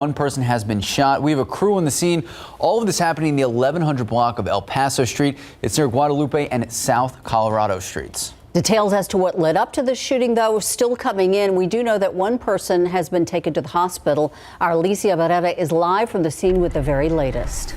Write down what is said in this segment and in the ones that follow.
One person has been shot. We have a crew on the scene. All of this happening in the 1100 block of El Paso Street. It's near Guadalupe and South Colorado Streets. Details as to what led up to this shooting, though, still coming in. We do know that one person has been taken to the hospital. Our Alicia Barrera is live from the scene with the very latest.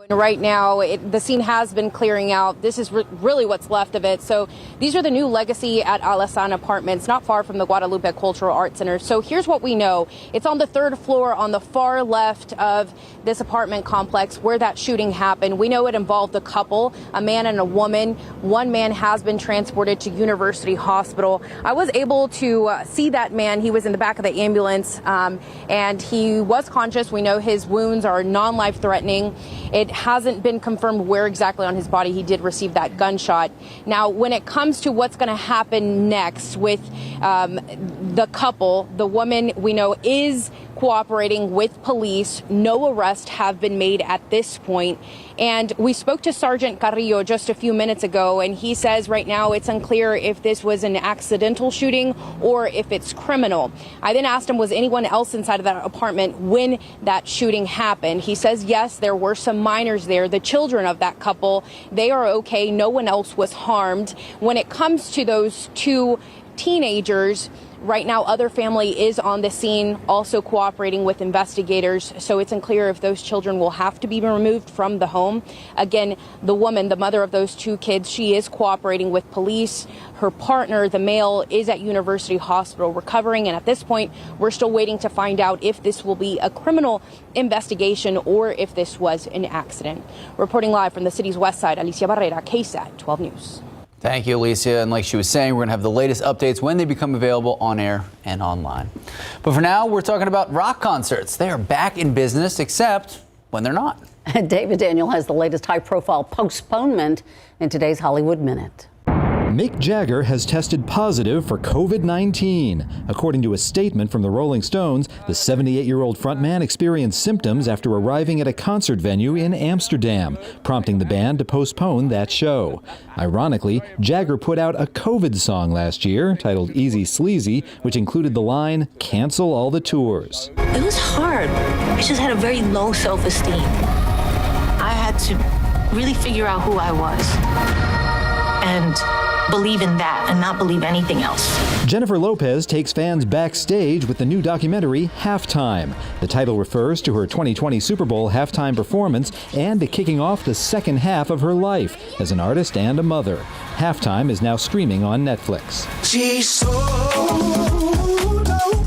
Right now, the scene has been clearing out. This is really what's left of it. So these are the new Legacy at Alasan apartments, not far from the Guadalupe Cultural Arts Center. So here's what we know. It's on the third floor on the far left of this apartment complex where that shooting happened. We know it involved a couple, a man and a woman. One man has been transported to University Hospital. I was able to see that man. He was in the back of the ambulance and he was conscious. We know his wounds are non-life threatening. It hasn't been confirmed where exactly on his body he did receive that gunshot. Now, when it comes to what's going to happen next with the couple, the woman we know is cooperating with police. No arrests have been made at this point. And we spoke to Sergeant Carrillo just a few minutes ago, and he says right now it's unclear if this was an accidental shooting or if it's criminal. I then asked him, was anyone else inside of that apartment when that shooting happened? He says, yes, there were some minors there, the children of that couple. They are okay. No one else was harmed. When it comes to those two teenagers, right now, other family is on the scene, also cooperating with investigators. So it's unclear if those children will have to be removed from the home. Again, the woman, the mother of those two kids, she is cooperating with police. Her partner, the male, is at University Hospital recovering. And at this point, we're still waiting to find out if this will be a criminal investigation or if this was an accident. Reporting live from the city's west side, Alicia Barrera, KSAT 12 News. Thank you, Alicia. And like she was saying, we're going to have the latest updates when they become available on air and online. But for now, we're talking about rock concerts. They are back in business, except when they're not. David Daniel has the latest high-profile postponement in today's Hollywood Minute. Mick Jagger has tested positive for COVID-19. According to a statement from the Rolling Stones, the 78-year-old frontman experienced symptoms after arriving at a concert venue in Amsterdam, prompting the band to postpone that show. Ironically, Jagger put out a COVID song last year titled Easy Sleazy, which included the line, "Cancel all the tours." It was hard. I just had a very low self-esteem. I had to really figure out who I was and believe in that and not believe anything else. Jennifer Lopez takes fans backstage with the new documentary, Halftime. The title refers to her 2020 Super Bowl halftime performance and to kicking off the second half of her life as an artist and a mother. Halftime is now streaming on Netflix. She's so dope.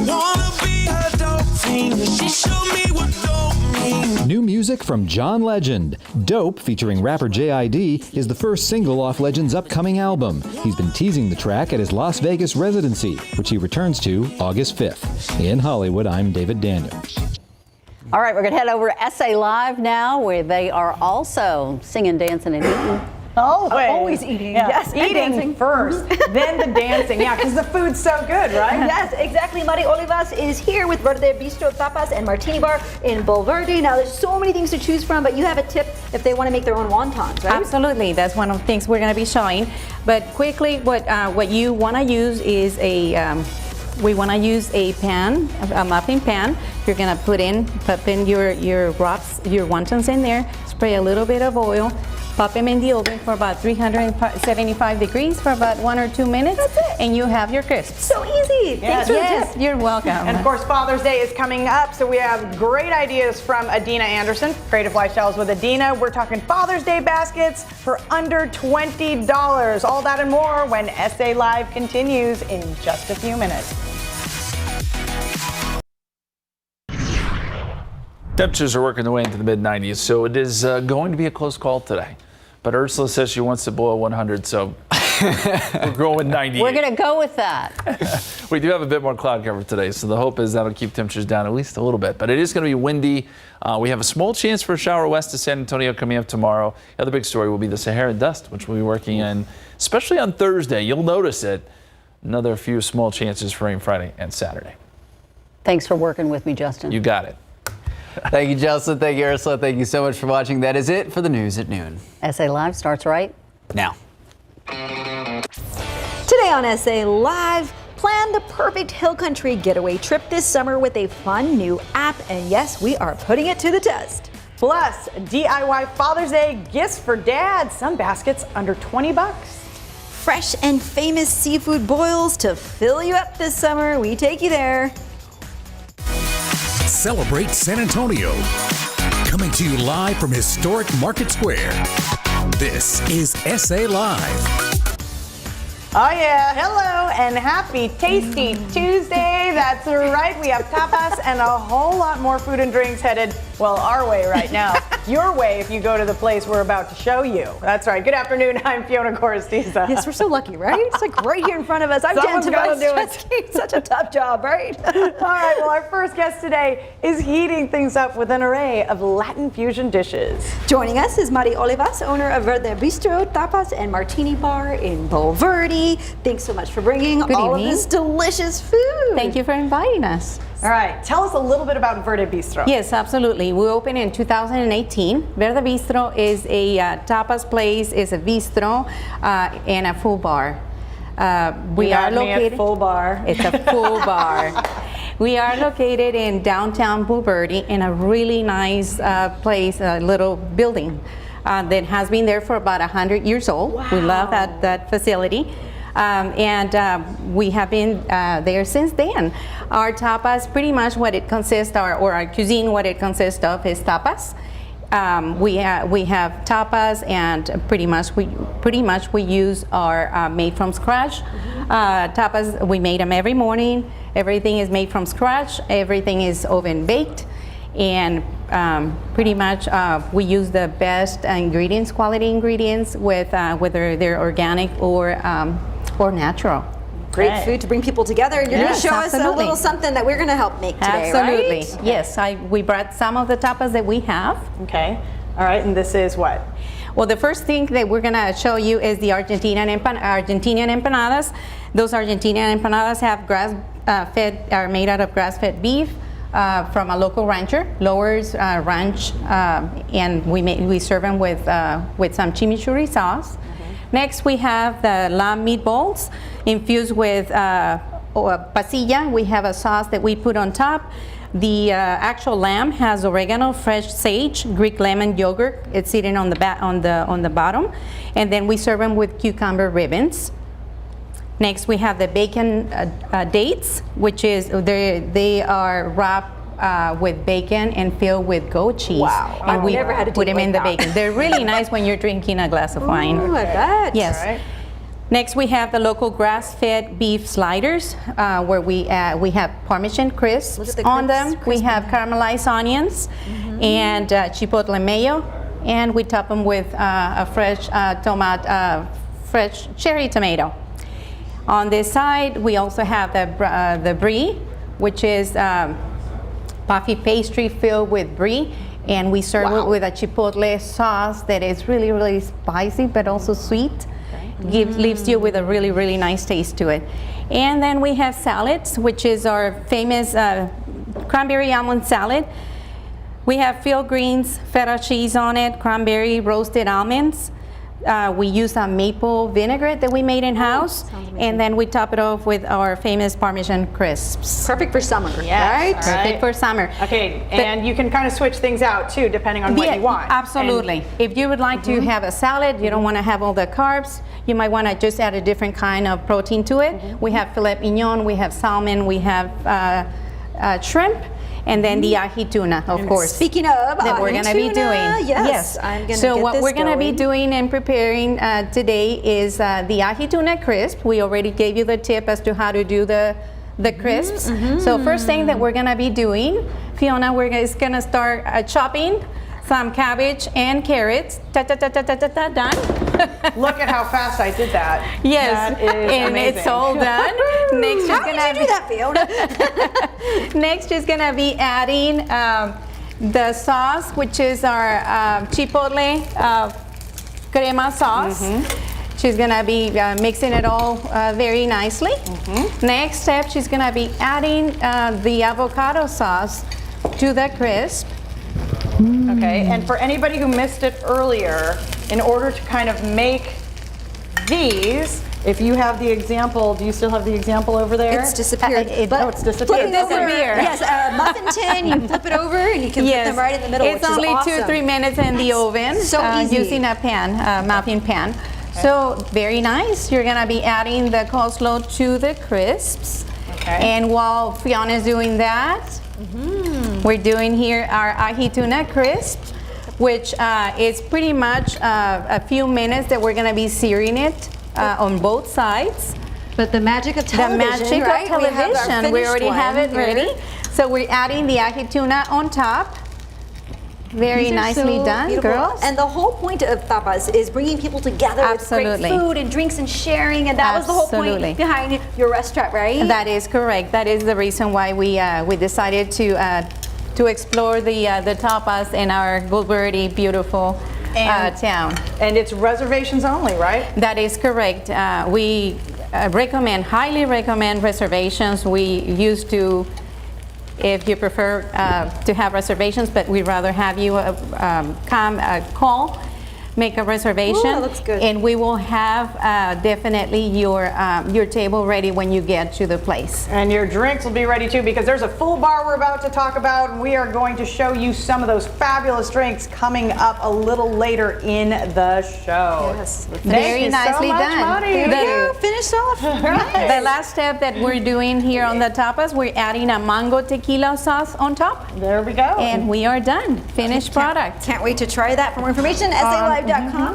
Wanna be a dope fiend. She showed me what dope means. New music from John Legend. Dope, featuring rapper J.I.D., is the first single off Legend's upcoming album. He's been teasing the track at his Las Vegas residency, which he returns to August 5th. In Hollywood, I'm David Daniel. All right, we're going to head over to SA Live now, where they are also singing, dancing, and eating. Always eating. Yeah. Yes, eating first, then the dancing. Yeah, because the food's so good, right? Yes, exactly. Mari Olivas is here with Verde Bistro Tapas and Martini Bar in Bulverde. Now, there's so many things to choose from, but you have a tip if they want to make their own wontons, right? Absolutely. That's one of the things we're going to be showing. But quickly, what you want to use is we want to use a pan, a muffin pan. You're going to pop in your wraps, your wontons in there, spray a little bit of oil, pop them in the oven for about 375 degrees for about 1 or 2 minutes. That's it. And you have your crisps. So easy. Thanks for the tip. You're welcome. And of course, Father's Day is coming up, so we have great ideas from Adina Anderson, Creative Lifestyles with Adina. We're talking Father's Day baskets for under $20. All that and more when SA Live continues in just a few minutes. Temperatures are working their way into the mid-90s, so it is going to be a close call today. But Ursula says she wants to boil 100, so we're going with 98. We're going to go with that. We do have a bit more cloud cover today, so the hope is that'll keep temperatures down at least a little bit. But it is going to be windy. We have a small chance for a shower west of San Antonio coming up tomorrow. The other big story will be the Saharan dust, which we'll be working in, especially on Thursday. You'll notice it. Another few small chances for rain Friday and Saturday. Thanks for working with me, Justin. You got it. Thank you, Justin. Thank you, Ursula. Thank you so much for watching. That is it for the news at noon. SA Live starts right now. Today on SA Live, plan the perfect hill country getaway trip this summer with a fun new app. And yes, we are putting it to the test. Plus, DIY Father's Day gifts for dad. Some baskets under 20 bucks. Fresh and famous seafood boils to fill you up this summer. We take you there. Celebrate San Antonio. Coming to you live from historic Market Square. This is SA Live. Oh yeah, hello and happy Tasty Tuesday. That's right, we have tapas and a whole lot more food and drinks headed, well, our way right now. Your way if you go to the place we're about to show you. That's right. Good afternoon, I'm Fiona Coristiza. Yes, we're so lucky, right? It's like right here in front of us. I'm Someone's Jen gotta do it. Such a tough job, right? All right, well, our first guest today is heating things up with an array of Latin fusion dishes. Joining us is Mari Olivas, owner of Verde Bistro, Tapas, and Martini Bar in Bulverde. Thanks so much for bringing all of this delicious food. Thank you for inviting us. All right, tell us a little bit about Verde Bistro. Yes, absolutely. We opened in 2018. Verde Bistro is a tapas place, is a bistro, and a full bar. We are located. Full bar. It's a full bar. We are located in downtown Bulverde in a really nice place, a little building that has been there for about 100 years old. Wow. We love that facility. We have been there since then. Our tapas, pretty much what it consists, or our cuisine, what it consists of is tapas. We have tapas, and pretty much we use our made from scratch tapas. We made them every morning. Everything is made from scratch. Everything is oven baked, and pretty much we use the best ingredients, quality ingredients, with whether they're organic or natural. Great food to bring people together, and you're going to show us a little something that we're going to help make today, absolutely. Right? Yes, we brought some of the tapas that we have. Okay. All right, and this is what? Well, the first thing that we're going to show you is the Argentinian empanadas. Those Argentinian empanadas have are made out of grass-fed beef from a local rancher, Lowers Ranch, and we serve them with some chimichurri sauce. Next, we have the lamb meatballs infused with pasilla. We have a sauce that we put on top. The actual lamb has oregano, fresh sage, Greek lemon yogurt. It's sitting on the bottom, and then we serve them with cucumber ribbons. Next, we have the bacon dates, which is they are wrapped with bacon and filled with goat cheese. Wow. And we never had a put them date in like the that. bacon. They're really nice when you're drinking a glass of wine. Ooh, I bet. Yes. All right. Next, we have the local grass-fed beef sliders, where we have Parmesan crisps on them. We have caramelized onions and chipotle mayo, and we top them with a fresh fresh cherry tomato. On this side, we also have the brie, which is puffy pastry filled with brie, and we serve it with a chipotle sauce that is really, really spicy but also sweet. Leaves you with a really, really nice taste to it. And then we have salads, which is our famous cranberry almond salad. We have field greens, feta cheese on it, cranberry roasted almonds. We use a maple vinaigrette that we made in-house, and then we top it off with our famous Parmesan crisps. Perfect for summer, Yes, right? Perfect for summer. Okay, and you can kind of switch things out too, depending on what you want. Absolutely. If you would like to have a salad, you don't want to have all the carbs, you might want to just add a different kind of protein to it. We have filet mignon, we have salmon, we have shrimp, and then the ahi tuna, of course. Speaking of that we're going to be doing. Yes, I'm going to So get what this we're going to be going. doing and preparing today is the Ahi Tuna Crisp. We already gave you the tip as to how to do the crisps. So first thing that we're going to be doing, Fiona, is going to start chopping some cabbage and carrots. Done. Look at how fast I did that. Yes, That is and amazing. it's all done. Next, How did you do that, Fiona? Next is gonna be adding the sauce, which is our chipotle crema sauce. She's gonna be mixing it all very nicely. Next step, she's gonna be adding the avocado sauce to the crisp. Okay, and for anybody who missed it earlier, in order to kind of make these, If you have the example, do you still have the example over there? It's disappeared. It's disappeared. It's disappeared. Yes, muffin tin, you flip it over and you can put them right in the middle, It's which only is awesome. 2-3 minutes in the oven so easy. using a pan, muffin pan. So very nice. You're gonna be adding the coleslaw to the crisps. Okay. And while Fiona's doing that, we're doing here our Ahi Tuna Crisp, which is pretty much a few minutes that we're gonna be searing it on both sides. But the magic of television, The magic right? of television. We already have it ready. So we're adding the Ahi Tuna on top. Very nicely done, beautiful. girls. And the whole point of tapas is bringing people together Absolutely. with great food and drinks and sharing, and that was the whole Absolutely. point behind your restaurant, right? That is correct. That is the reason why we decided to explore the tapas in our Bulverde beautiful town. And it's reservations only, right? That is correct. We highly recommend reservations. We used to, if you prefer to have reservations, but we'd rather have you call, make a reservation. Ooh, that looks good. And we will have definitely your table ready when you get to the place. And your drinks will be ready too, because there's a full bar we're about to talk about, and we are going to show you some of those fabulous drinks coming up a little later in the show. Yes. Very nicely done. Monty. There you go. Finish off. The last step that we're doing here on the tapas, we're adding a mango tequila sauce on top. There we go. And we are done. Finished product. Can't wait to try that. For more information, SALive.com.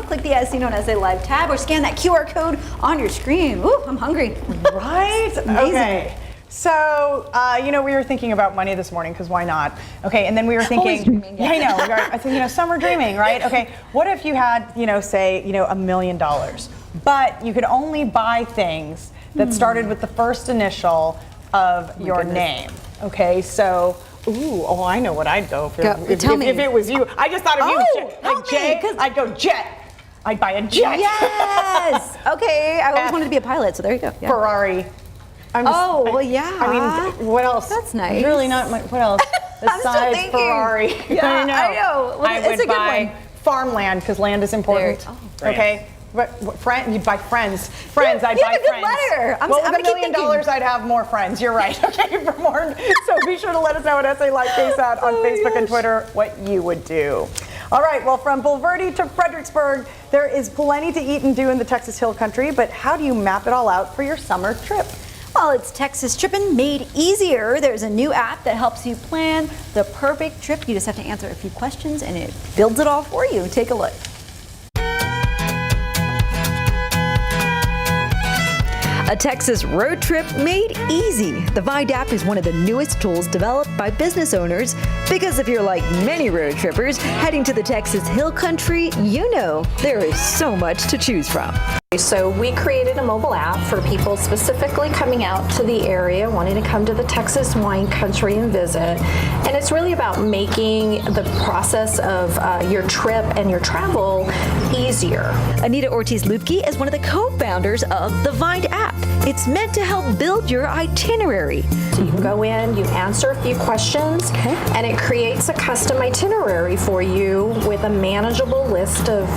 Click the As Seen on SA Live tab or scan that QR code on your screen. Ooh, I'm hungry. Right? Okay. So, we were thinking about money this morning, because why not? Okay, and then we were thinking, Always dreaming, yeah. I know, I think, summer dreaming, right? Okay, what if you had, say, $1 million, but you could only buy things that started with the first initial of your name? Okay, so. I know what I'd go for. If it was you. I just thought of you, like Jay. I'd go jet. I'd buy a jet. Yes. Okay. I always wanted to be a pilot, so there you go. Yeah. Ferrari. Yeah. I mean, what else? That's nice. Really not. What else besides thinking. Ferrari? Yeah, I know. Well, I it's would a good buy one. farmland, because land is important. Okay. But you'd buy friends. Friends, I'd you buy have a good friends. letter. I'm With gonna $1 keep million, thinking. I'd have more friends. You're right. Okay, for more. So be sure to let us know at SA Live KSAT on Facebook and Twitter what you would do. All right, well, from Bulverde to Fredericksburg, there is plenty to eat and do in the Texas Hill Country, but how do you map it all out for your summer trip? Well, it's Texas Trippin' made easier. There's a new app that helps you plan the perfect trip. You just have to answer a few questions and it builds it all for you. Take a look. A Texas road trip made easy. The Vind app is one of the newest tools developed by business owners, because if you're like many road trippers heading to the Texas Hill Country, there is so much to choose from. So we created a mobile app for people specifically coming out to the area, wanting to come to the Texas wine country and visit. And it's really about making the process of your trip and your travel easier. Anita Ortiz-Lupke is one of the co-founders of the Vind app. It's meant to help build your itinerary. So you can go in, you answer a few questions, and it creates a custom itinerary for you with a manageable list of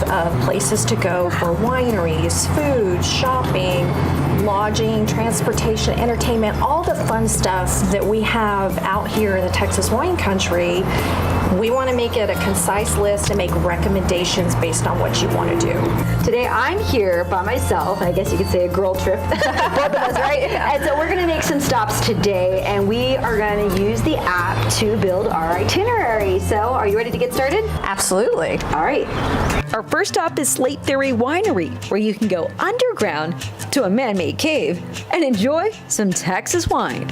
places to go for wineries, food, shopping, lodging, transportation, entertainment, all the fun stuff that we have out here in the Texas wine country. We want to make it a concise list and make recommendations based on what you want to do. Today I'm here by myself, I guess you could say a girl trip, both of us, right? And so we're going to make some stops today, and we are going to use the app to build our itinerary. So are you ready to get started? Absolutely. All right. Our first stop is Slate Ferry Winery, where you can go underground to a man-made cave and enjoy some Texas wine.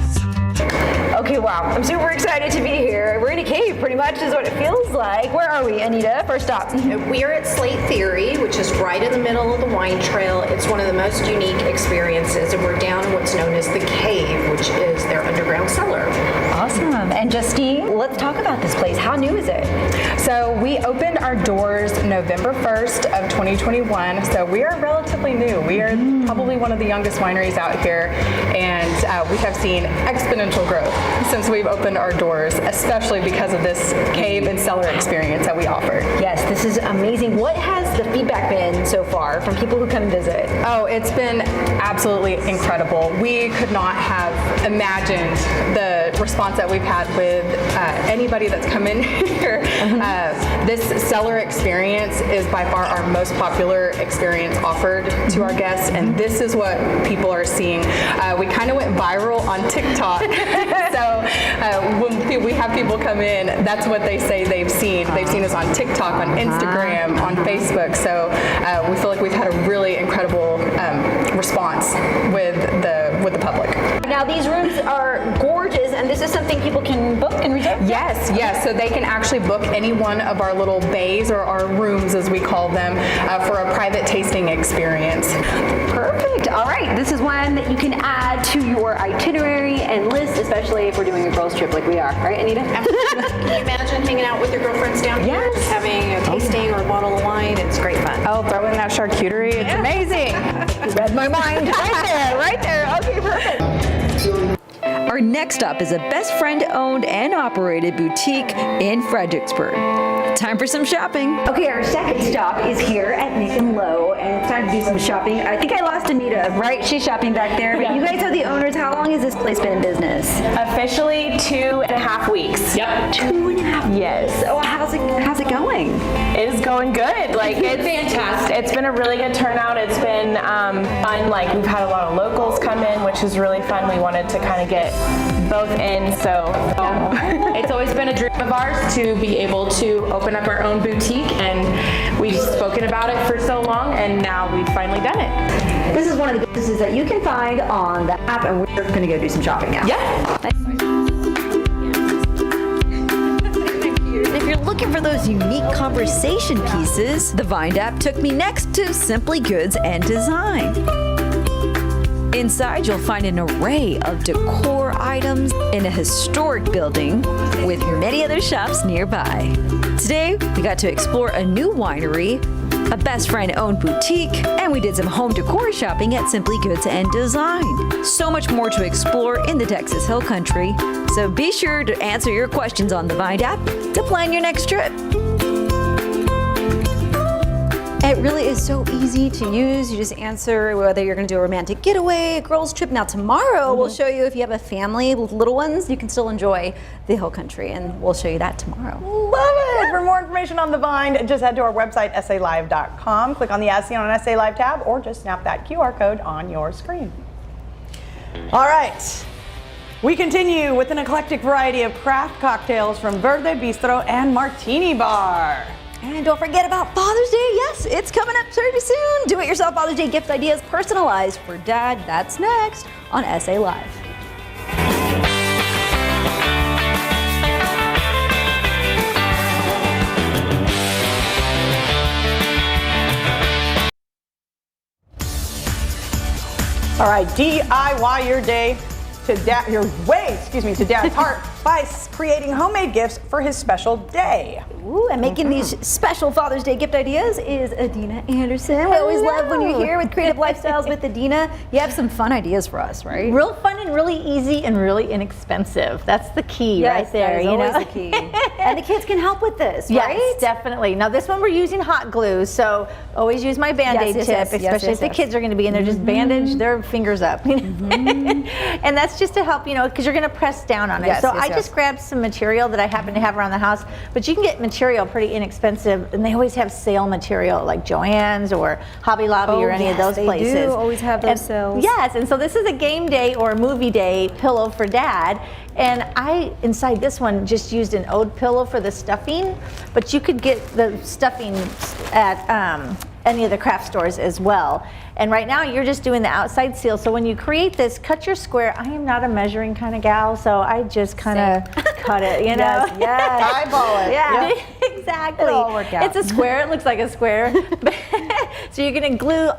Okay, wow. I'm super excited to be here. We're in a cave, pretty much, is what it feels like. Where are we, Anita? First stop. We are at Slate Ferry, which is right in the middle of the wine trail. It's one of the most unique experiences, and we're down in what's known as the cave, which is their underground cellar. Awesome. And Justine, let's talk about this place. How new is it? So we opened our doors November 1st of 2021, so we are relatively new. We are probably one of the youngest wineries out here, and we have seen exponential growth since we've opened our doors, especially because of this cave and cellar experience that we offer. Yes, this is amazing. What has the feedback been so far from people who come visit? Oh, it's been absolutely incredible. We could not have imagined the response that we've had with anybody that's come in here. This cellar experience is by far our most popular experience offered to our guests, and this is what people are seeing. We kind of went viral on TikTok. So when we have people come in, that's what they say they've seen. They've seen us on TikTok, on Instagram, on Facebook. So we feel like we've had a really incredible response with the public. Now these rooms are gorgeous, and this is something people can book and reserve? Yes. So they can actually book any one of our little bays, or our rooms as we call them, for a private tasting experience. Perfect. All right. This is one that you can add to your itinerary and list, especially if we're doing a girls trip like we are. Right, Anita? Can you imagine hanging out with your girlfriends down here? Just having a tasting or a bottle of wine. It's great fun. Oh, throw in that charcuterie. It's amazing. You read my mind. Right there. Okay, perfect. Our next stop is a best friend owned and operated boutique in Fredericksburg. Time for some shopping. Okay, our second stop is here at Nick and Low, and it's time to do some shopping. I think I lost Anita, right? She's shopping back there. But you guys are the owners. How long has this place been in business? Officially 2.5 weeks. Yep. 2.5. Yes. Oh, how's it going? It is going good. Like, it's fantastic. It's been a really good turnout. It's been fun. Like, we've had a lot of locals come in, which is really fun. We wanted to kind of get both in. So it's always been a dream of ours to be able to open up our own boutique, and we've spoken about it for so long, and now we've finally done it. This is one of the businesses that you can find on the app, and we're going to go do some shopping now. Yeah. If you're looking for those unique conversation pieces, the Vine app took me next to Simply Goods and Design. Inside, you'll find an array of decor items in a historic building with many other shops nearby. Today, we got to explore a new winery, a best friend-owned boutique, and we did some home decor shopping at Simply Goods and Design. So much more to explore in the Texas Hill Country, so be sure to answer your questions on the Vine app to plan your next trip. It really is so easy to use. You just answer whether you're going to do a romantic getaway, a girls trip. Now tomorrow we'll show you if you have a family with little ones, you can still enjoy the Hill Country, and we'll show you that tomorrow. Love it. For more information on the Vine, just head to our website, salive.com. Click on the As Seen on SA Live tab, or just snap that QR code on your screen. All right. We continue with an eclectic variety of craft cocktails from Verde Bistro and Martini Bar. And don't forget about Father's Day. Yes, it's coming up pretty soon. Do-it-yourself Father's Day gift ideas personalized for Dad. That's next on SA Live. All right, DIY your day to Dad's heart by creating homemade gifts for his special day. Ooh, and making these special Father's Day gift ideas is Adina Anderson. We always love when you're here with Creative Lifestyles with Adina. You have some fun ideas for us, right? Real fun and really easy and really inexpensive. That's the key right there. That is always the key. And the kids can help with this, right? Yes, definitely. Now this one we're using hot glue, so always use my Band-Aid tip, especially if the kids are going to be in there. Just bandage their fingers up. And that's just to help, because you're going to press down on it. So I just grabbed some material that I happen to have around the house, but you can get material pretty inexpensive, and they always have sale material like Joann's or Hobby Lobby or any of those places. They do always have those sales. Yes, and so this is a game day or movie day pillow for Dad. And I, inside this one, just used an Ode pillow for the stuffing, but you could get the stuffing at any of the craft stores as well. And right now you're just doing the outside seal. So when you create this, cut your square. I am not a measuring kind of gal, so I just kind of cut it, Yes. Eyeball it. Yeah, Exactly. It'll all work out. It's a square. It looks like a square. So you're going to glue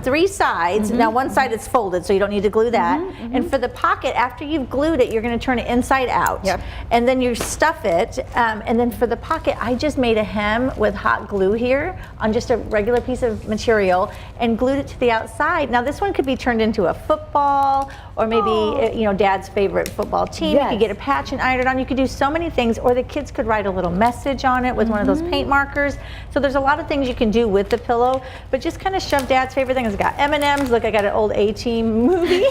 3 sides. Now one side is folded, so you don't need to glue that. And for the pocket, after you've glued it, you're going to turn it inside out. Yep. And then you stuff it. And then for the pocket, I just made a hem with hot glue here on just a regular piece of material and glued it to the outside. Now this one could be turned into a football, or maybe you know, Dad's favorite football team. You could get a patch and iron it on. You could do so many things, or the kids could write a little message on it with one of those paint markers. So there's a lot of things you can do with the pillow, but just kind of shove Dad's favorite things. I got M&Ms. Look, I got an old A-Team movie.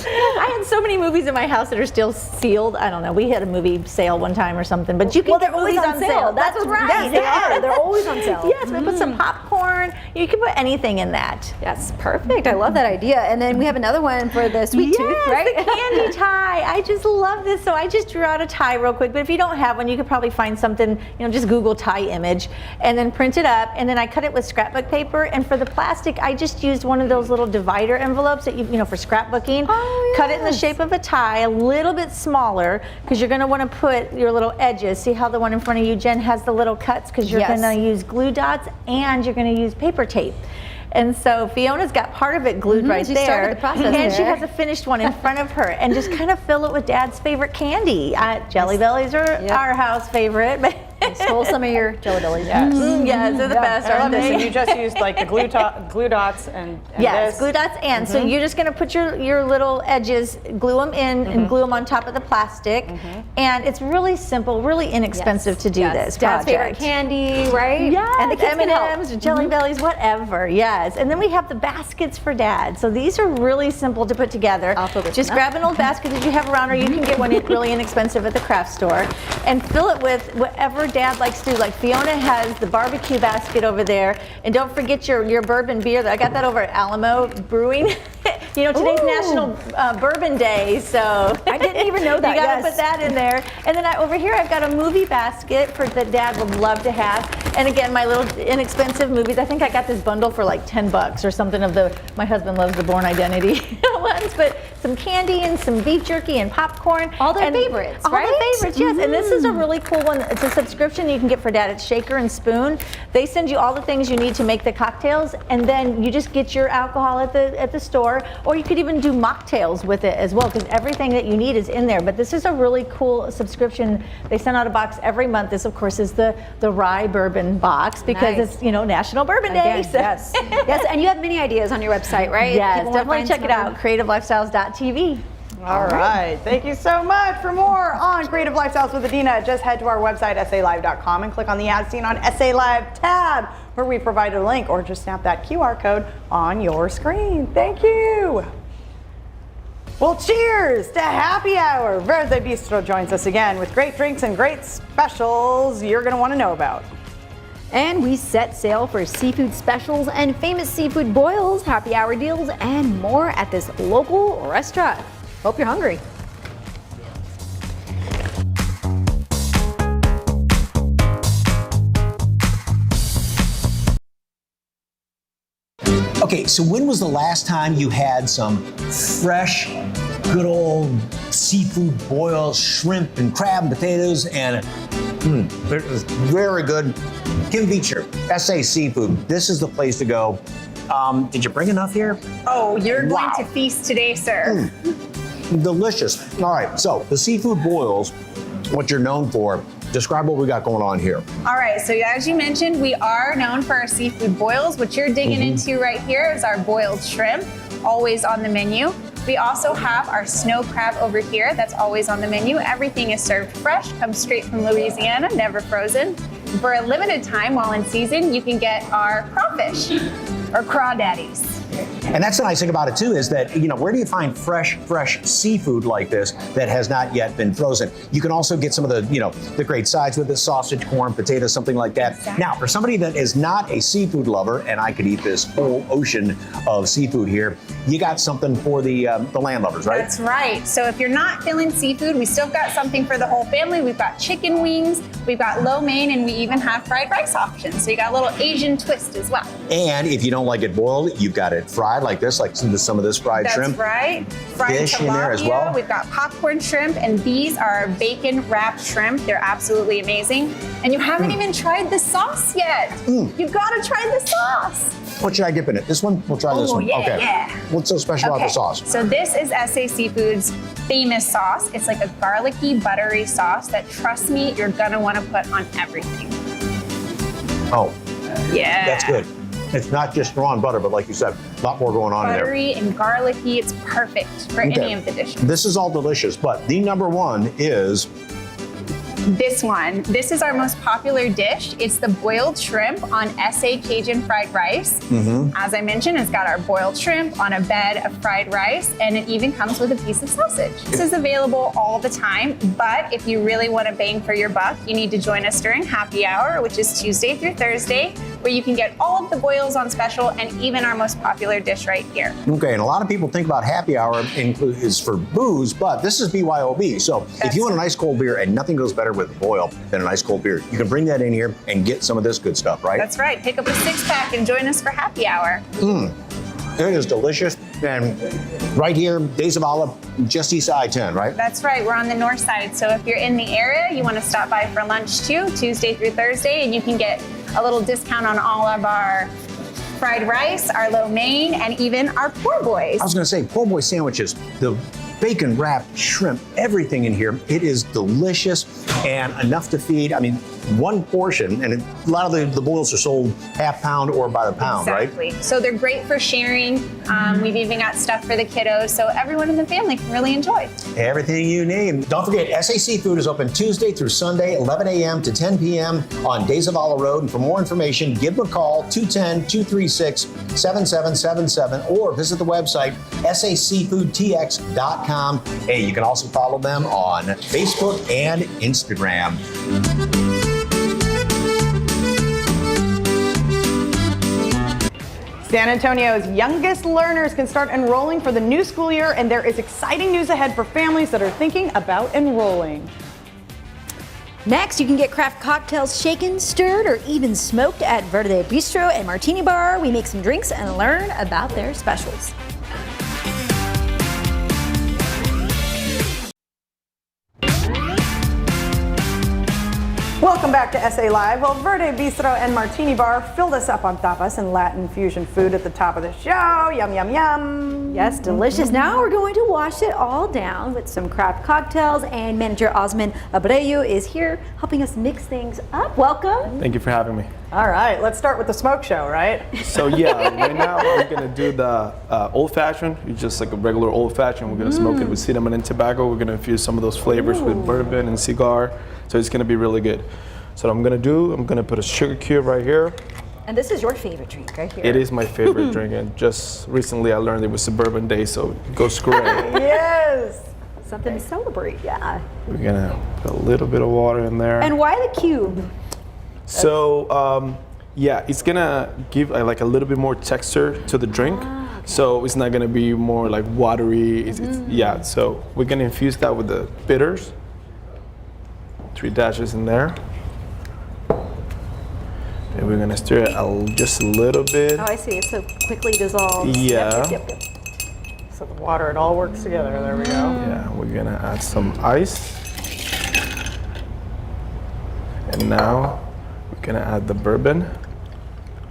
I had so many movies in my house that are still sealed. I don't know. We had a movie sale one time or something, but you can get movies on sale. That's right. Yes, they are. They're always on sale. Yes, we put some popcorn. You can put anything in that. That's perfect. I love that idea. And then we have another one for the sweet tooth, right? The candy tie. I just love this. So I just drew out a tie real quick. But if you don't have one, you could probably find something, you know, just Google tie image and then print it up. And then I cut it with scrapbook paper. And for the plastic, I just used one of those little divider envelopes that you know, for scrapbooking. Oh, Cut it in the shape of a tie, a little bit smaller, because you're going to want to put your little edges. See how the one in front of you, Jen, has the little cuts, because you're going to use glue dots and you're going to use paper tape. And so Fiona's got part of it glued right she there. started the process and she there. has a finished one in front of her. And just kind of fill it with Dad's favorite candy. Jelly Bellies are our house favorite. But stole some of your Jelly Bellies. Yes, they're the best, I love aren't this. they? And you just used like the glue dots and Yes, this. glue dots and. So you're just going to put your little edges, glue them in and glue them on top of the plastic. And it's really simple, really inexpensive to do this Dad's project. favorite candy, right? Yes, And the kids can help. M&Ms, Jelly Bellies, whatever. Yes, and then we have the baskets for Dad. So these are really simple to put together. Just grab an old basket that you have around, or you can get one really inexpensive at the craft store, and fill it with whatever Dad likes to do. Like Fiona has the barbecue basket over there, and don't forget your bourbon beer. I got that over at Alamo Brewing. You know, today's National Bourbon Day, so I didn't even know that. You got to put that in there. And then over here, I've got a movie basket that Dad would love to have. And again, my little inexpensive movies. I think I got this bundle for like $10 or something of my husband loves the Bourne Identity ones, but some candy and some beef jerky and popcorn. All their favorites, right? All their favorites, yes. And this is a really cool one. It's a subscription you can get for Dad. It's Shaker and Spoon. They send you all the things you need to make the cocktails, and then you just get your alcohol at the store, or you could even do mocktails with it as well, because everything that you need is in there. But this is a really cool subscription. They send out a box every month. This, of course, is the rye bourbon box, because it's, you know, National Bourbon Day. So. Yes. Yes, and you have many ideas on your website, right? Yes, People wanna definitely find check it some out, creativelifestyles.tv. All right. Thank you so much. For more on Creative Lifestyles with Adina, just head to our website, salive.com, and click on the ad scene on SA Live tab, where we provided a link, or just snap that QR code on your screen. Thank you. Well, cheers to happy hour. Verde Bistro joins us again with great drinks and great specials you're going to want to know about. And we set sail for seafood specials and famous seafood boils, happy hour deals, and more at this local restaurant. Hope you're hungry. Okay, so when was the last time you had some fresh, good old seafood boils, shrimp and crab and potatoes, and it was very good. Kim Beecher, SA Seafood. This is the place to go. Did you bring enough here? Oh, you're going to feast today, sir. Delicious. All right, so the seafood boils, what you're known for. Describe what we got going on here. All right, so as you mentioned, we are known for our seafood boils. What you're digging into right here is our boiled shrimp, always on the menu. We also have our snow crab over here that's always on the menu. Everything is served fresh, comes straight from Louisiana, never frozen. For a limited time while in season, you can get our crawfish or crawdaddies. And that's the nice thing about it too, is that, you know, where do you find fresh seafood like this that has not yet been frozen? You can also get some of the, you know, the great sides with this, sausage, corn, potatoes, something like that. Exactly. Now, for somebody that is not a seafood lover, and I could eat this whole ocean of seafood here, you got something for the land lovers, right? That's right. So if you're not feeling seafood, we still got something for the whole family. We've got chicken wings, we've got lo mein, and we even have fried rice options. So you got a little Asian twist as well. And if you don't like it boiled, you've got it it fried like this, like some of this fried That's shrimp. right. Fried Dish tilapia. in there as well. We've got popcorn shrimp, and these are bacon wrapped shrimp. They're absolutely amazing. And you haven't even tried the sauce yet. You've got to try the sauce. What should I dip in it? This one? We'll try this one. Yeah, okay. yeah. What's so special about the sauce? So this is SA Seafood's famous sauce. It's like a garlicky, buttery sauce that, trust me, you're gonna want to put on everything. Oh, yeah. That's good. It's not just raw and butter, but like you said, a lot more going on in there. Buttery and garlicky. It's perfect for any of the dishes. This is all delicious, but the number one is This one. This is our most popular dish. It's the boiled shrimp on SA Cajun fried rice. As I mentioned, it's got our boiled shrimp on a bed of fried rice, and it even comes with a piece of sausage. This is available all the time, but if you really want to bang for your buck, you need to join us during happy hour, which is Tuesday through Thursday, where you can get all of the boils on special and even our most popular dish right here. Okay, and a lot of people think about happy hour is for booze, but this is BYOB. So if you want an ice cold beer, and nothing goes better with boil than an ice cold beer, you can bring that in here and get some of this good stuff, right? That's right. Pick up a 6-pack and join us for happy hour. It is delicious. And right here, Days of Olive, just east of I-10, right? That's right. We're on the north side. So if you're in the area, you want to stop by for lunch too, Tuesday through Thursday, and you can get a little discount on all of our fried rice, our lo mein, and even our poor boys. I was going to say, poor boy sandwiches, the bacon wrapped shrimp, everything in here. It is delicious and enough to feed. I mean, one portion, and a lot of the boils are sold half pound or by the pound, Exactly. right? So they're great for sharing. We've even got stuff for the kiddos, so everyone in the family can really enjoy. Everything you need. Don't forget, SA Seafood is open Tuesday through Sunday, 11 a.m. to 10 p.m. on Days of Olive Road. And for more information, give them a call, 210-236-7777, or visit the website, saseafoodtx.com. Hey, you can also follow them on Facebook and Instagram. San Antonio's youngest learners can start enrolling for the new school year, and there is exciting news ahead for families that are thinking about enrolling. Next, you can get craft cocktails shaken, stirred, or even smoked at Verde Bistro and Martini Bar. We make some drinks and learn about their specials. Welcome back to SA Live. Well, Verde Bistro and Martini Bar filled us up on tapas and Latin fusion food at the top of the show. Yum, yum, yum. Yes, delicious. Now we're going to wash it all down with some craft cocktails, and manager Osman Abreu is here helping us mix things up. Welcome. Thank you for having me. All right, let's start with the smoke show, right? So yeah, right now I'm gonna do the old fashioned. It's just like a regular old fashioned. We're gonna smoke it with cinnamon and tobacco. We're gonna infuse some of those flavors with bourbon and cigar. So it's gonna be really good. So what I'm gonna put a sugar cube right here. And this is your favorite drink right here. It is my favorite drink, and just recently I learned it was a bourbon day, so go great. Yes. Something to celebrate, yeah. We're gonna put a little bit of water in there. And why the cube? So yeah, it's gonna give like a little bit more texture to the drink. Okay. So it's not gonna be more like watery. Yeah, so we're gonna infuse that with the bitters. 3 dashes in there. And we're gonna stir it just a little bit. Oh, I see. It so quickly dissolves. Yeah. Yep. So the water, it all works together. There we go. Yeah, we're gonna add some ice. And now we're gonna add the bourbon.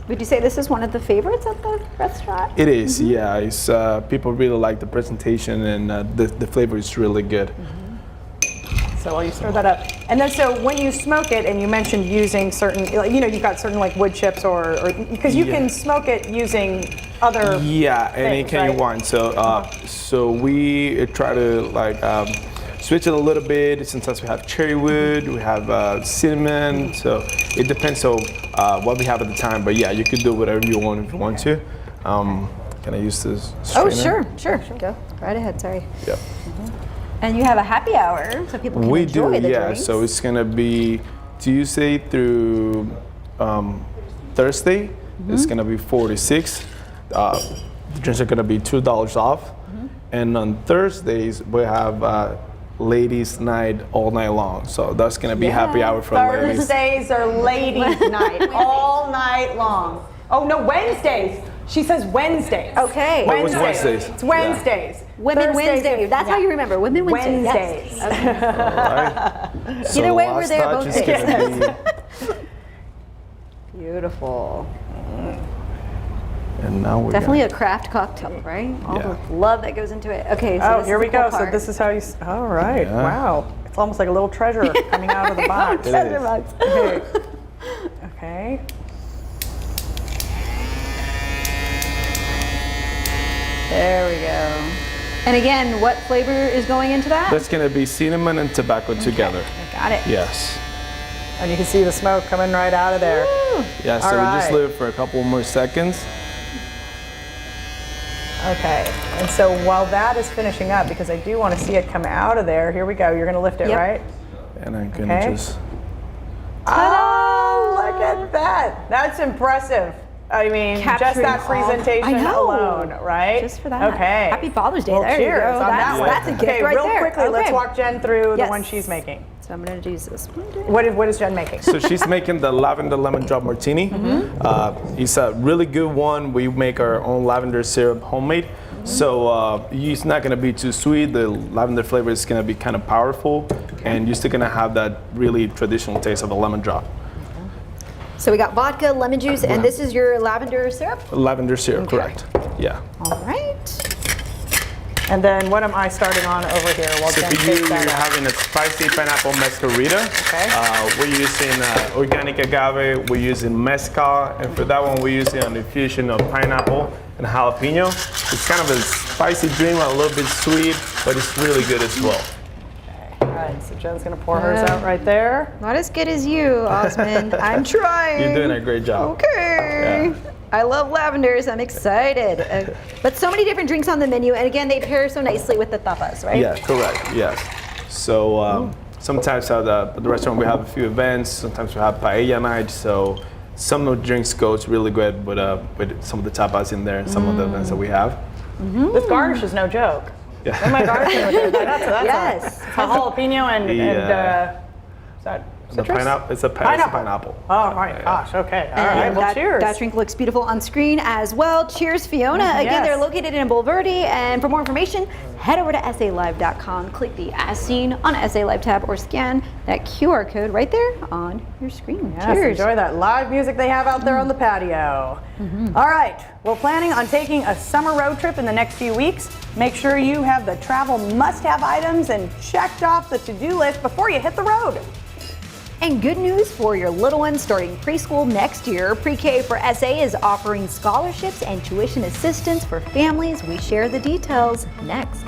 Would you say this is one of the favorites at the restaurant? It is, yeah. It's people really like the presentation, and the flavor is really good. So while you stir that up. And then so when you smoke it, and you mentioned using certain, you know, you've got certain like wood chips or because you can smoke it using other anything you want. So so we try to like switch it a little bit. Sometimes we have cherry wood, we have cinnamon, so it depends on what we have at the time. But yeah, you could do whatever you want if you want to. Can I use this strainer? Oh, sure. Go right ahead. Sorry. Yep. And you have a happy hour, so people can enjoy the drinks. So it's gonna be Tuesday through Thursday. It's gonna be 46. The drinks are gonna be $2 off. And on Thursdays we have ladies' night all night long. So that's gonna be happy hour for ladies. Thursdays are ladies' night all night long. Oh no, Wednesdays. She says Wednesdays. Okay. What was Wednesdays? It's Wednesdays. Women Thursdays, Wednesday. That's how you remember. Women Wednesday. Wednesdays. Yes. So Either way, the we're last there touch both is days. gonna Beautiful. be- And now we're Definitely a craft cocktail, right? All Yeah. the love that goes into it. Okay, so Oh, this here is we the cool go. So part. this is how you. All right. Yeah. Wow. It's almost like a little treasure coming out of the box. It Treasure is. box. Okay. Okay. There we go. And again, what flavor is going into that? That's gonna be cinnamon and tobacco together. Got it. Yes. And you can see the smoke coming right out of there. Yeah, so All we just right. leave it for a couple more seconds. Okay. And so while that is finishing up, because I do want to see it come out of there, here we go. You're going to lift it, Yep. right? And I'm gonna Okay. just, Oh, look at that. That's impressive. I mean, just Capturing that all- presentation I know. alone, right? Just for that. Okay. Happy Father's Day. Well, There you cheers go. on that one. That's a gift okay, right real there. quickly, let's Okay. walk Jen through the Yes. one she's making. So I'm going to use this one. What is Jen making? so she's making the lavender lemon drop martini. It's a really good one. We make our own lavender syrup homemade. So it's not gonna be too sweet. The lavender flavor is gonna be kind of powerful, and you're still gonna have that really traditional taste of a lemon drop. So we got vodka, lemon juice, and this is your lavender syrup? Lavender syrup, correct. Yeah. All right. And then what am I starting on over here while So Jen for you, takes you're that out? having a spicy pineapple mascarita. Okay. We're using organic agave. We're using mezcal, and for that one, we're using an infusion of pineapple and jalapeno. It's kind of a spicy drink, a little bit sweet, but it's really good as well. All right, so Jen's gonna pour hers out right there. Not as good as you, Osmond. I'm trying. You're doing a great job. Okay. Yeah. I love lavenders. I'm excited. But so many different drinks on the menu, and again, they pair so nicely with the tapas, right? Yeah, correct. Yes. So sometimes at the restaurant we have a few events. Sometimes we have paella night. So some of the drinks goes really good with some of the tapas in there and some of the events that we have. This garnish is no joke. Yeah. What am I garnishing with this? That's Yes. a jalapeno and is that The citrus? pineapple. It's a pineapple. Oh my gosh. Okay. All right. Well, that, cheers. That drink looks beautiful on screen as well. Cheers, Fiona. Again, Yes. they're located in Bulverde. And for more information, head over to SALive.com. Click the As Seen on SA Live tab or scan that QR code right there on your screen. Yes, Cheers. enjoy that live music they have out there on the patio. All right, we're planning on taking a summer road trip in the next few weeks. Make sure you have the travel must-have items and checked off the to-do list before you hit the road. And good news for your little ones starting preschool next year. Pre-K for SA is offering scholarships and tuition assistance for families. We share the details next.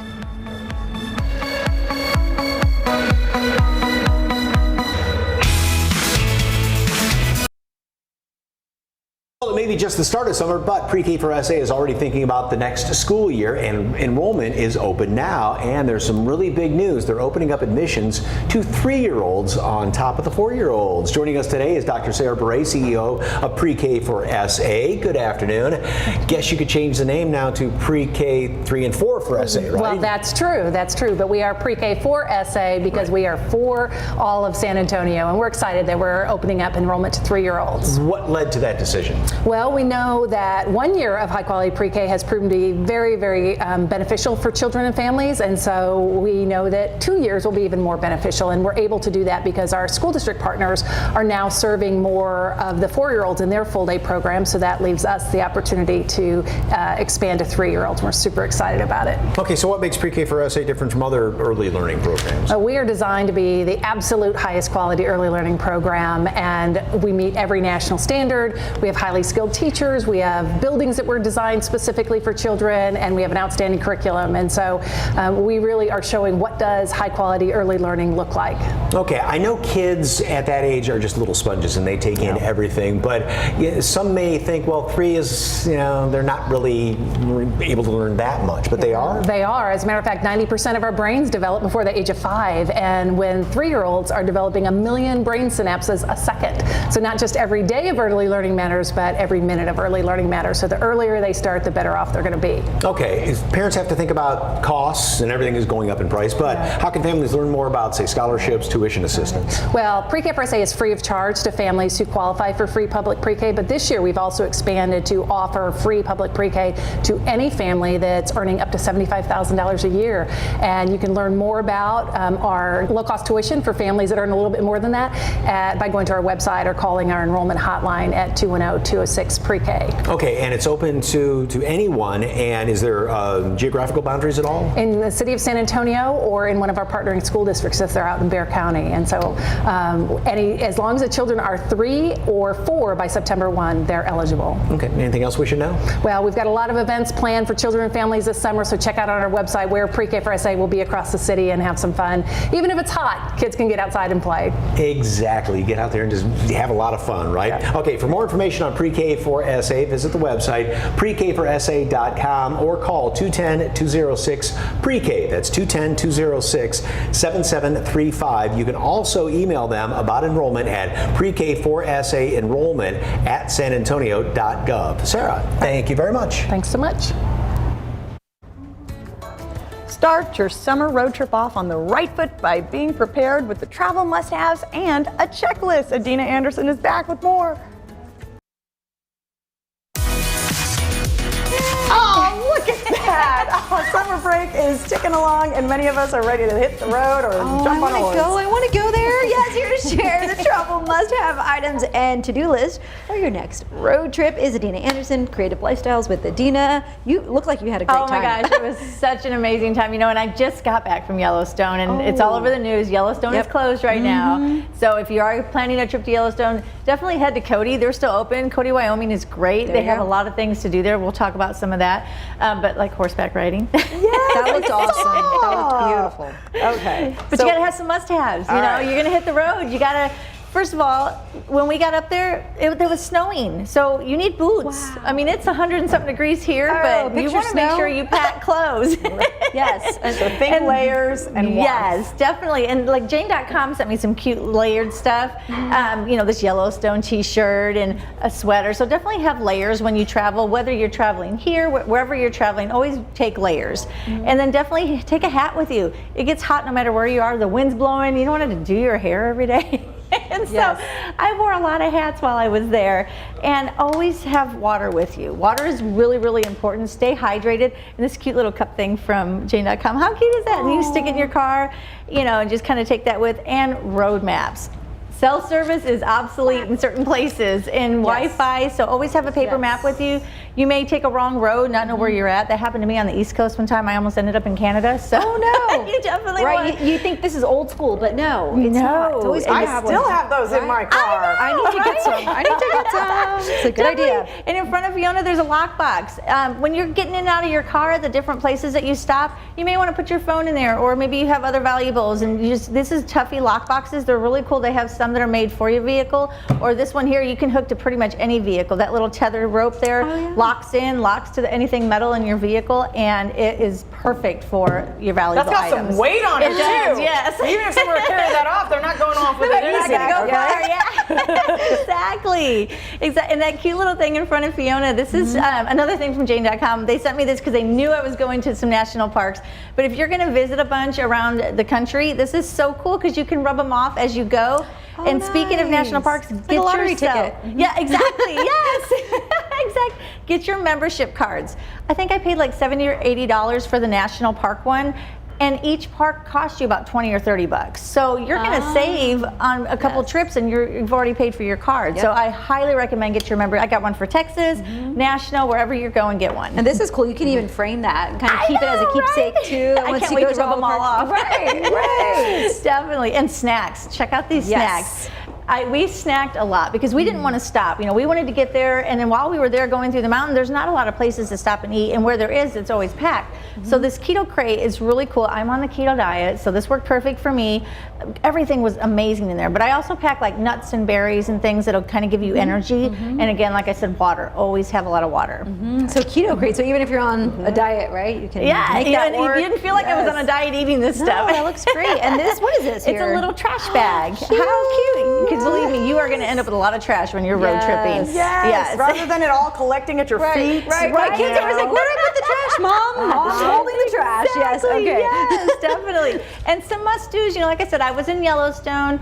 Well, it may be just the start of summer, but Pre-K for SA is already thinking about the next school year, and enrollment is open now. And there's some really big news. They're opening up admissions to 3-year-olds on top of the 4-year-olds. Joining us today is Dr. Sarah Bray, CEO of Pre-K for SA. Good afternoon. Guess you could change the name now to Pre-K 3 and 4 for SA, right? Well, that's true. That's true. But we are Pre-K for SA because we are for all of San Antonio, and we're excited that we're opening up enrollment to 3-year-olds. What led to that decision? Well, we know that 1 year of high-quality pre-K has proven to be very, very beneficial for children and families, and so we know that 2 years will be even more beneficial, and we're able to do that because our school district partners are now serving more of the 4-year-olds in their full-day program, so that leaves us the opportunity to expand to 3-year-olds. We're super excited about it. Okay, so what makes Pre-K for SA different from other early learning programs? We are designed to be the absolute highest quality early learning program, and we meet every national standard. We have highly skilled teachers, we have buildings that were designed specifically for children, and we have an outstanding curriculum. And so we really are showing what does high quality early learning look like. Okay, I know kids at that age are just little sponges and they take in everything, but some may think, well, 3 is, they're not really able to learn that much, but they are? They are. As a matter of fact, 90% of our brains develop before the age of 5, and when 3-year-olds are developing 1 million brain synapses a second. So not just every day of early learning matters, but every every minute of early learning matters. So the earlier they start, the better off they're going to be. Okay, parents have to think about costs and everything is going up in price, but how can families learn more about, say, scholarships, tuition assistance? Well, Pre-K for SA is free of charge to families who qualify for free public pre-K, but this year we've also expanded to offer free public pre-K to any family that's earning up to $75,000 a year. And you can learn more about our low-cost tuition for families that earn a little bit more than that by going to our website or calling our enrollment hotline at 210-206-PRE-K. Okay, and it's open to anyone, and is there geographical boundaries at all? In the city of San Antonio or in one of our partnering school districts if they're out in Bexar County. And so as long as the children are 3 or 4 by September 1, they're eligible. Okay, anything else we should know? Well, we've got a lot of events planned for children and families this summer, so check out on our website where Pre-K for SA will be across the city and have some fun. Even if it's hot, kids can get outside and play. Exactly, get out there and just have a lot of fun, right? Yeah. Okay, for more information on Pre-K for SA, visit the website prekforsa.com or call 210-206-PRE-K. That's 210-206-7735. You can also email them about enrollment at prekforsaenrollment@sanantonio.gov. Sarah, thank you very much. Thanks so much. Start your summer road trip off on the right foot by being prepared with the travel must-haves and a checklist. Adina Anderson is back with more. Oh, look at that! Oh, summer break is ticking along, and many of us are ready to hit the road or jump on a horse. I want to go there. Yes, here to share the travel must-have items and to-do list for your next road trip is Adina Anderson, Creative Lifestyles with Adina. You look like you had a great time. Oh my gosh, it was such an amazing time. You know, and I just got back from Yellowstone, and it's all over the news. Yellowstone is closed right now. So if you are planning a trip to Yellowstone, definitely head to Cody. They're still open. Cody, Wyoming is great. They have a lot of things to do there. We'll talk about some of that, but like horseback riding. That looked awesome. That looked beautiful. Okay. But you gotta have some must-haves. You know, you're gonna hit the road. You gotta, first of all, when we got up there, it was snowing. So you need boots. Wow. I mean, it's 100 and something degrees here, but you want to make sure you pack clothes. Yes. So think layers and warmth. Yes, definitely. And like Jane.com sent me some cute layered stuff. You know, this Yellowstone t-shirt and a sweater. So definitely have layers when you travel, whether you're traveling here, wherever you're traveling, always take layers. And then definitely take a hat with you. It gets hot no matter where you are. The wind's blowing. You don't want to do your hair every day. And so I wore a lot of hats while I was there, and always have water with you. Water is really, really important. Stay hydrated. And this cute little cup thing from Jane.com, how cute is that? And you stick it in your car, you know, and just kind of take that with, and road maps. Cell service is obsolete in certain places, and Wi-Fi, so always have a paper map with you. You may take a wrong road, not know where you're at. That happened to me on the East Coast one time. I almost ended up in Canada. So you definitely want. You think this is old school, but no, it's not. It's always I still have those in my car. I need to get some. I need to get some. It's a good idea. And in front of Fiona, there's a lockbox. When you're getting in and out of your car at the different places that you stop, you may want to put your phone in there, or maybe you have other valuables. And this is Tuffy lockboxes. They're really cool. They have some that are made for your vehicle, or this one here you can hook to pretty much any vehicle. That little tether rope there locks to anything metal in your vehicle, and it is perfect for your valuable items. That's got some weight on it, does, too. Yes. Even if someone were carrying that off, they're not going off with it. They're not going to go far. Exactly. And that cute little thing in front of Fiona, this is another thing from Jane.com. They sent me this because they knew I was going to some national parks. But if you're going to visit a bunch around the country, this is so cool because you can rub them off as you go. And speaking of national parks, get a lottery yourself. ticket. Yeah, exactly. Yes. Exactly. Get your membership cards. I think I paid like $70 or $80 for the national park one. And each park costs you about $20 or $30. So you're going to save on a couple trips, and you've already paid for your card. So I highly recommend get your member. I got one for Texas, national, wherever you're going, get one. And this is cool. You can even frame that and kind of keep it as a keepsake too. I can't wait to rub them all off. Right. Definitely. And snacks. Check out these snacks. We snacked a lot because we didn't want to stop. You know, we wanted to get there, and then while we were there going through the mountain, there's not a lot of places to stop and eat, and where there is, it's always packed. So this Keto Crate is really cool. I'm on the keto diet, so this worked perfect for me. Everything was amazing in there, but I also pack like nuts and berries and things that'll kind of give you energy. And again, like I said, water. Always have a lot of water. So Keto Crate. So even if you're on a diet, right? You can make that work. You didn't feel like I was on a diet eating this stuff. That looks great. And this, what is this here? It's a little trash bag. How cute. believe me, you are going to end up with a lot of trash when you're road tripping. Yes. Rather than it all collecting at your feet. Right. My kids are always like, where do I put the trash, Mom? Mom's holding the trash. Yes. Exactly, Okay. Yes, definitely. And some must-dos, like I said, I was in Yellowstone.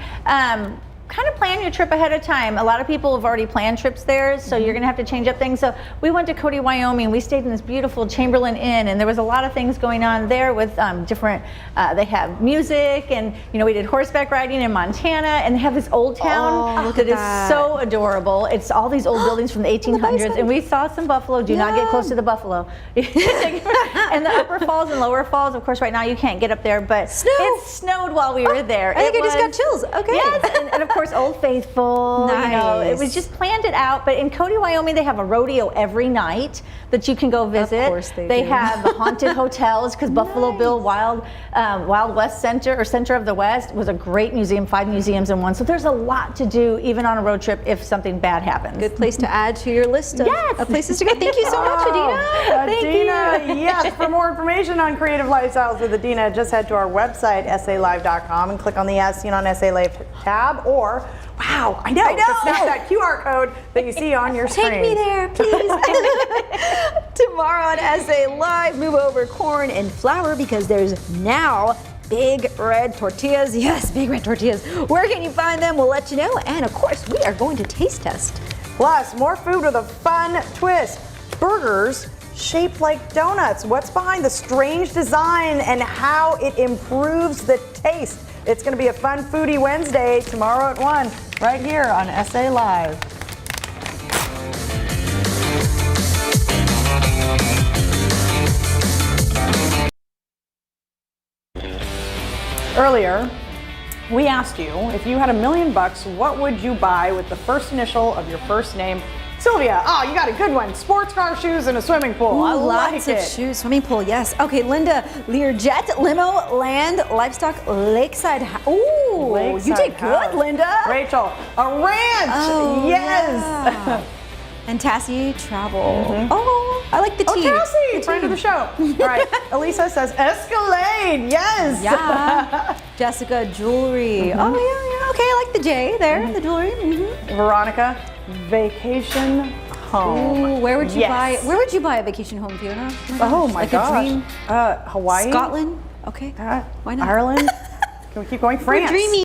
Kind of plan your trip ahead of time. A lot of people have already planned trips there, so you're going to have to change up things. So we went to Cody, Wyoming. We stayed in this beautiful Chamberlain Inn, and there was a lot of things going on there with different, they have music, and we did horseback riding in Montana, and they have this old town that is so adorable. It's all these old buildings from the 1800s, and we saw some buffalo. Do not get close to the buffalo. And the upper falls and lower falls, of course, right now you can't get up there, but it snowed while we were there. I think I just got chills. Okay. Yes, and of course, Old Faithful. Nice. It was just planned it out. But in Cody, Wyoming, they have a rodeo every night that you can go visit. Of course they do. have the haunted hotels because Buffalo Bill Wild West Center or Center of the West was a great museum, 5 museums in one. So there's a lot to do even on a road trip if something bad happens. Good place to add to your list of places to go. Thank you so much, Adina. Thank you. Yes, for more information on creative lifestyles with Adina, just head to our website, SALive.com, and click on the As Seen on SA Live tab, or wow, I know. Just snap that QR code that you see on your screen. Take me there, please. Tomorrow on SA Live, move over corn and flour because there's now big red tortillas. Yes, big red tortillas. Where can you find them? We'll let you know. And of course, we are going to taste test. Plus, more food with a fun twist. Burgers shaped like donuts. What's behind the strange design and how it improves the taste? It's going to be a fun Foodie Wednesday tomorrow at 1, right here on SA Live. Earlier, we asked you, if you had $1 million, what would you buy with the first initial of your first name? Sylvia, you got a good one. Sports car, shoes, and a swimming pool. I like Lots of it. shoes, swimming pool, yes. Okay, Linda, Learjet, limo, land, livestock, lakeside. Ooh, Lakeside you did house. good, Linda. Rachel, a ranch. Oh, Yes. yeah. And Tassie, travel. Oh, I like the T. Tassie, friend of the show. All right, Elisa says Escalade. Yes. Yeah. Jessica, jewelry. Oh, yeah. Okay, I like the J there, the jewelry. Veronica, vacation home. Ooh, where would you Yes. buy? Where would you buy a vacation home, Fiona? Oh my like gosh. a dream. Hawaii. Scotland. Okay. Why not? Ireland. Can we keep going? France. We're dreamy.